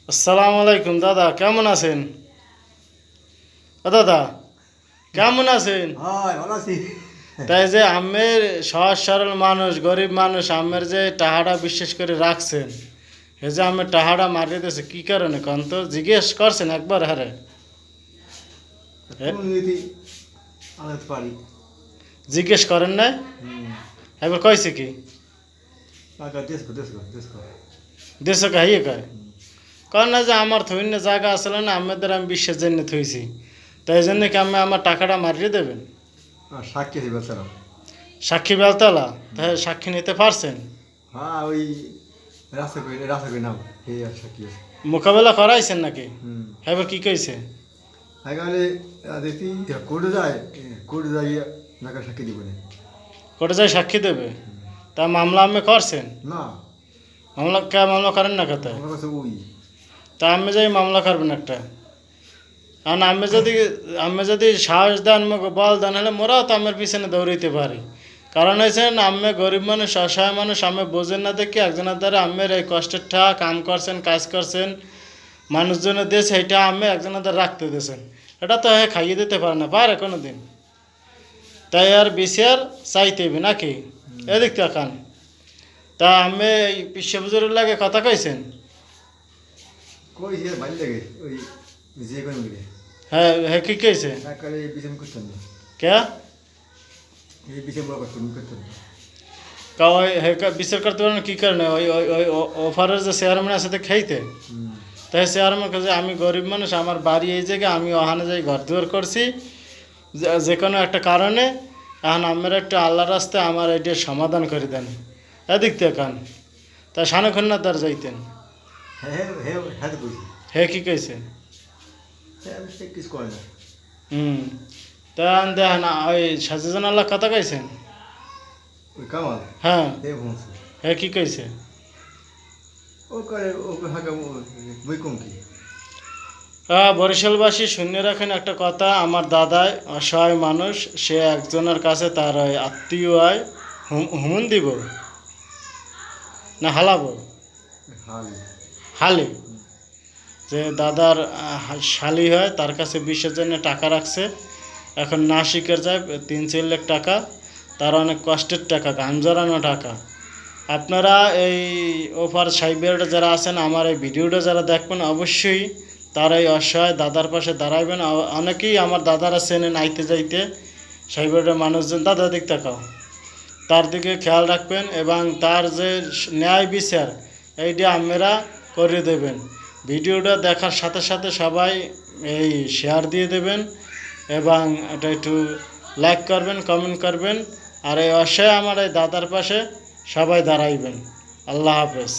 আসসালামু আলাইকুম দাদা, কেমন আছেন? দাদা কেমন আছেন? ভালো আছি। তাই যে আমের সহজ সরল মানুষ, গরিব মানুষ, আমের যে টাহাটা বিশেষ করে রাখছেন, এই যে আমের টাহাটা মারিয়ে দিয়েছে কি কারণে কন তো জিজ্ঞেস করছেন একবার? হারে তুমি যদি আনাতে পারি। জিজ্ঞেস করেন নাই? একবার কইছে কি টাকা দেশকো দেশকো দেশকো। দেশ কাহিয়ে কয় কয় না যে আমার থইন জায়গা আসলে না, আমাদের আমি বিশ্বের জন্য থইছি, তাই জন্য কি আমি আমার টাকাটা মারিয়ে দেবেন? সাক্ষী আছে বেচারা। সাক্ষী বেলতলা, তাই সাক্ষী নিতে পারছেন? হ্যাঁ ওই রাস্তা করে নাম এই আর সাক্ষী আছে। মোকাবেলা করাইছেন নাকি? এবার কি কইছে? এখানে দেখি কোর্টে যায়, কোর্টে যাই নাকা সাক্ষী দিব না। কোর্টে যাই সাক্ষী দেবে? তা মামলা আমি করছেন? না মামলা করেন না কত? আমার কাছে ওই তা আমি যাই মামলা করবেন একটা। কারণ আমি যদি সাহস দেন, বল দেন, হলে মোরাও তো আমার পিছনে দৌড়াইতে পারি। কারণ হয়েছে আমি গরিব মানুষ, অসহায় মানুষ, আমি বোঝেন না দেখি একজনের দ্বারা আমের এই কষ্টের ঠা কাম করছেন, কাজ করছেন, মানুষজনের দেশ এইটা আমি একজনের দ্বারা রাখতে দিয়েছেন, এটা তো খাইয়ে দিতে পারে না, পারে কোনো দিন। তাই আর বিচার চাইতে হবে নাকি? এদিক তাকান। তা আমি বিশ্ব বুজুরের লাগে কথা কইছেন? কই যে ভালো লাগে ওই যে কোনো মিলে হ্যাঁ হ্যাঁ, কি কইছে? একালে বিচার করতেন না। কে এই বিচার বড় করতেন না। ওই বিচার করতে পারেন কি কারণে? ওই ওই ওই অফারের যে চেয়ারম্যান আছে তো খাইতে, তাই চেয়ারম্যান কাছে আমি গরিব মানুষ, আমার বাড়ি এই জায়গায়, আমি ওখানে যাই ঘর দুয়ার করছি, যে কোনো একটা কারণে এখন আমার একটা আল্লাহ রাস্তায় আমার এটার সমাধান করে দেন, এদিক দেখান। তা সানক্ষণা তার যাইতেন। হ্যাঁ হ্যাঁ হ্যাঁ তো কইছি। হে কি কইছে? হ্যাঁ আমি সে কিছু করে না। হুম। তা দেখেন ওই সাজেজন আল্লাহ কথা কইছেন? ওই কামাল হ্যাঁ। হে বলছে হে কি কইছে? ও করে ও হাঁকা বই কম কি। বরিশালবাসী শূন্য রাখেন একটা কথা, আমার দাদাই অসহায় মানুষ, সে একজনের কাছে তার ওই আত্মীয় হয়, হুমুন দিব না হালাবো হাল হালি, যে দাদার শালি হয়, তার কাছে 20-এর জন্য টাকা রাখছে, এখন না শিখে যায় 3-4 লাখ টাকা, তার অনেক কষ্টের টাকা, গান জড়ানো টাকা। আপনারা এই ওপার সাইবেরিয়াটা যারা আছেন, আমার এই ভিডিওটা যারা দেখবেন, অবশ্যই তারা এই অসহায় দাদার পাশে দাঁড়াইবেন। অনেকেই আমার দাদারা চেনেন আইতে যাইতে সাইবেরিয়ার মানুষজন, দাদা দিক তাকাও, তার দিকে খেয়াল রাখবেন এবং তার যে ন্যায় বিচার এইটা আপনারা করে দেবেন। ভিডিওটা দেখার সাথে সাথে সবাই এই শেয়ার দিয়ে দেবেন এবং এটা একটু লাইক করবেন, কমেন্ট করবেন, আর এই অসহায় আমার এই দাদার পাশে সবাই দাঁড়াইবেন। আল্লাহ হাফেজ।